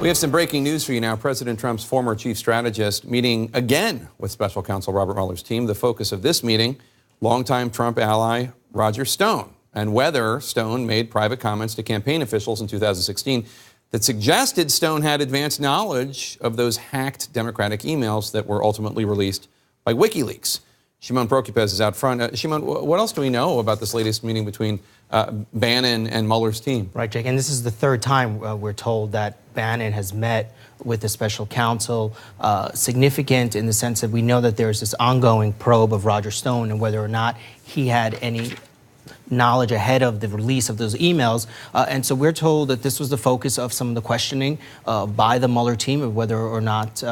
We have some breaking news for you now. President Trump's former chief strategist meeting again with special counsel Robert Mueller's team. The focus of this meeting, longtime Trump ally Roger Stone, and whether Stone made private comments to campaign officials in 2016 that suggested Stone had advanced knowledge of those hacked Democratic emails that were ultimately released by WikiLeaks. Shimon Prokupecz is out front. Shimon, what else do we know about this latest meeting between Bannon and Mueller's team? Right, Jake, and this is the third time we're told that Bannon has met with the special counsel, significant in the sense that we know that there's this ongoing probe of Roger Stone and whether or not he had any knowledge ahead of the release of those emails. And so we're told that this was the focus of some of the questioning by the Mueller team of whether or not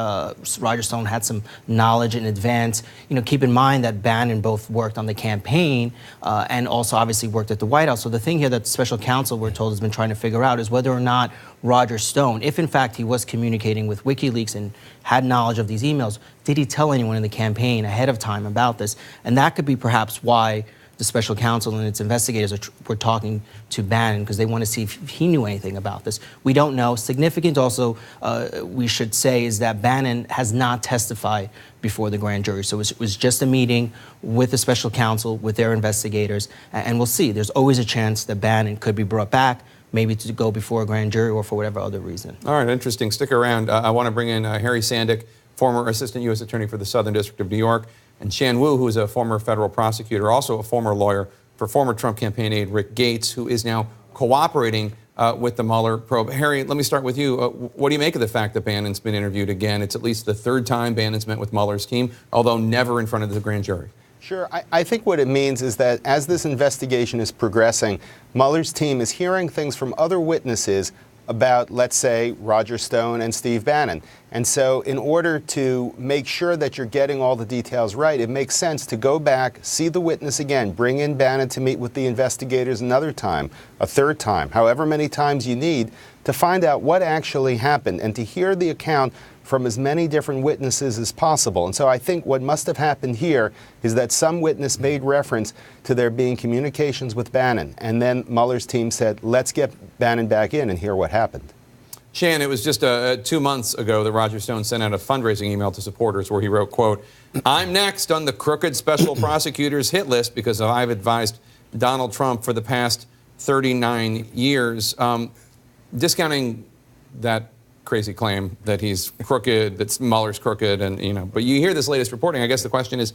Roger Stone had some knowledge in advance. You know, keep in mind that Bannon both worked on the campaign and also obviously worked at the White House. So the thing here that the special counsel, we're told, has been trying to figure out is whether or not Roger Stone, if in fact he was communicating with WikiLeaks and had knowledge of these emails, did he tell anyone in the campaign ahead of time about this? And that could be perhaps why the special counsel and its investigators were talking to Bannon, because they want to see if he knew anything about this. We don't know. Significant also, we should say, is that Bannon has not testified before the grand jury. So it was just a meeting with the special counsel, with their investigators, and we'll see. There's always a chance that Bannon could be brought back, maybe to go before a grand jury or for whatever other reason. All right, interesting. Stick around. I want to bring in Harry Sandick, former assistant U.S. attorney for the Southern District of New York, and Shan Wu, who is a former federal prosecutor, also a former lawyer for former Trump campaign aide Rick Gates, who is now cooperating with the Mueller probe. Harry, let me start with you. What do you make of the fact that Bannon's been interviewed again? It's at least the third time Bannon's met with Mueller's team, although never in front of the grand jury. Sure. I think what it means is that as this investigation is progressing, Mueller's team is hearing things from other witnesses about, let's say, Roger Stone and Steve Bannon. And so in order to make sure that you're getting all the details right, it makes sense to go back, see the witness again, bring in Bannon to meet with the investigators another time, a third time, however many times you need, to find out what actually happened and to hear the account from as many different witnesses as possible. And so I think what must have happened here is that some witness made reference to there being communications with Bannon, and then Mueller's team said, let's get Bannon back in and hear what happened. Shan, it was just 2 months ago that Roger Stone sent out a fundraising email to supporters where he wrote, quote, "I'm next on the crooked special prosecutor's hit list because I've advised Donald Trump for the past 39 years. Discounting that crazy claim that he's crooked, that Mueller's crooked, and but you hear this latest reporting. I guess the question is,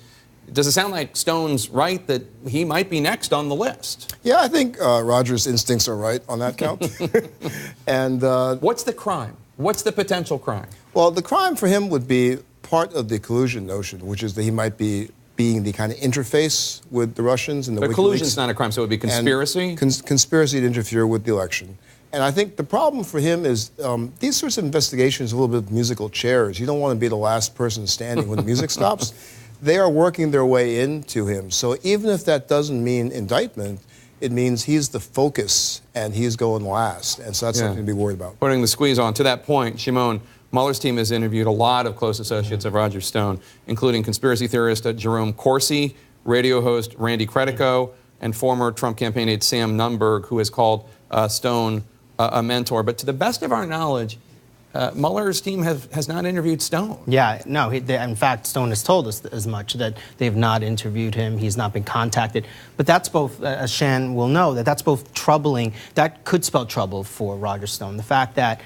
does it sound like Stone's right that he might be next on the list? Yeah, I think Roger's instincts are right on that count. And what's the crime? What's the potential crime? Well, the crime for him would be part of the collusion notion, which is that he might be being the kind of interface with the Russians and the WikiLeaks. But collusion's not a crime, so it would be conspiracy? Conspiracy to interfere with the election. And I think the problem for him is these sorts of investigations are a little bit musical chairs. You don't want to be the last person standing when the music stops. They are working their way into him. So even if that doesn't mean indictment, it means he's the focus and he's going last. And so that's something to be worried about. Putting the squeeze on. To that point, Shimon, Mueller's team has interviewed a lot of close associates of Roger Stone, including conspiracy theorist Jerome Corsi, radio host Randy Credico, and former Trump campaign aide Sam Nunberg, who has called Stone a mentor. But to the best of our knowledge, Mueller's team has not interviewed Stone. Yeah, no. In fact, Stone has told us as much, that they have not interviewed him. He's not been contacted. But that's both, as Shan will know, that's both troubling. That could spell trouble for Roger Stone. The fact that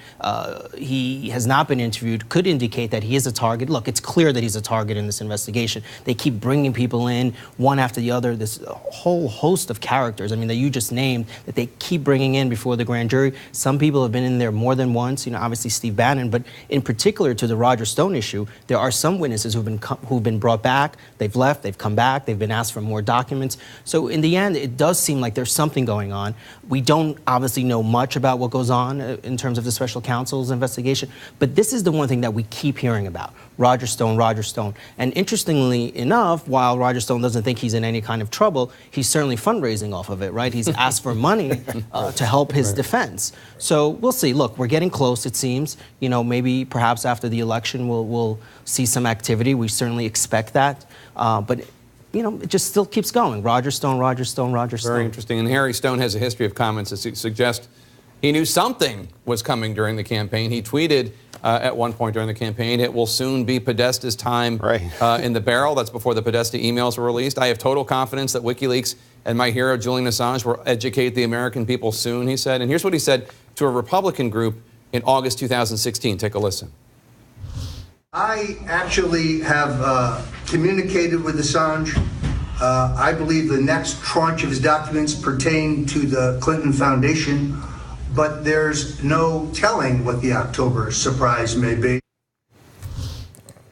he has not been interviewed could indicate that he is a target. Look, it's clear that he's a target in this investigation. They keep bringing people in, one after the other, this whole host of characters, I mean, that you just named, that they keep bringing in before the grand jury. Some people have been in there more than once, obviously Steve Bannon, but in particular to the Roger Stone issue, there are some witnesses who've been brought back, they've left, they've come back, they've been asked for more documents. So in the end, it does seem like there's something going on. We don't obviously know much about what goes on in terms of the special counsel's investigation, but this is the one thing that we keep hearing about. Roger Stone, Roger Stone. And interestingly enough, while Roger Stone doesn't think he's in any kind of trouble, he's certainly fundraising off of it, right? He's asked for money to help his defense. So we'll see. Look, we're getting close, it seems. Maybe perhaps after the election we'll see some activity. We certainly expect that. But it just still keeps going. Roger Stone, Roger Stone, Roger Stone. Very interesting. And Harry, Stone has a history of comments that suggest he knew something was coming during the campaign. He tweeted at one point during the campaign, "It will soon be Podesta's time in the barrel." That's before the Podesta emails were released. "I have total confidence that WikiLeaks and my hero, Julian Assange, will educate the American people soon," he said. And here's what he said to a Republican group in August 2016. Take a listen. I actually have communicated with Assange. I believe the next tranche of his documents pertain to the Clinton Foundation, but there's no telling what the October surprise may be.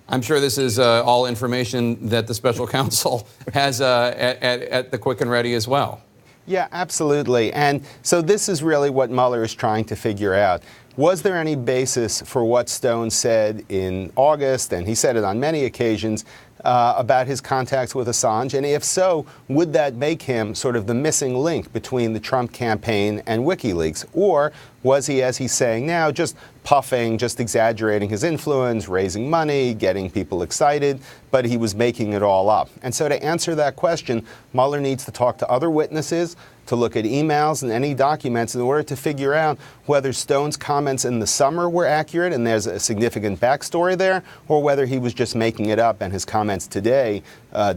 I'm sure this is all information that the special counsel has at the quick and ready as well. Yeah, absolutely. And so this is really what Mueller is trying to figure out. Was there any basis for what Stone said in August, and he said it on many occasions, about his contacts with Assange? And if so, would that make him sort of the missing link between the Trump campaign and WikiLeaks? Or was he, as he's saying now, just puffing, just exaggerating his influence, raising money, getting people excited, but he was making it all up? And so to answer that question, Mueller needs to talk to other witnesses, to look at emails and any documents in order to figure out whether Stone's comments in the summer were accurate and there's a significant backstory there, or whether he was just making it up and his comments today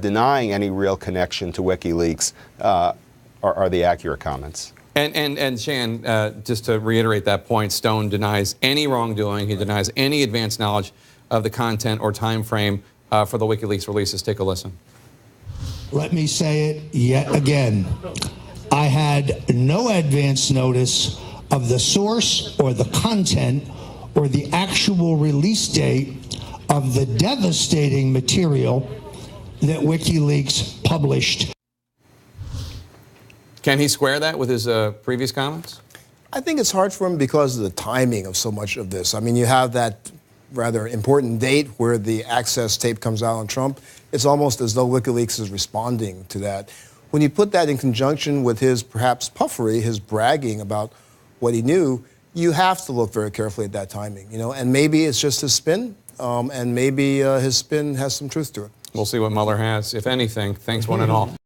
denying any real connection to WikiLeaks are the accurate comments. And Shan, just to reiterate that point, Stone denies any wrongdoing. He denies any advanced knowledge of the content or time frame for the WikiLeaks releases. Take a listen. Let me say it yet again. I had no advance notice of the source or the content or the actual release date of the devastating material that WikiLeaks published. Can he square that with his previous comments? I think it's hard for him because of the timing of so much of this. I mean, you have that rather important date where the access tape comes out on Trump. It's almost as though WikiLeaks is responding to that. When you put that in conjunction with his perhaps puffery, his bragging about what he knew, you have to look very carefully at that timing, you know, and maybe it's just his spin, and maybe his spin has some truth to it. We'll see what Mueller has, if anything. Thanks, one and all.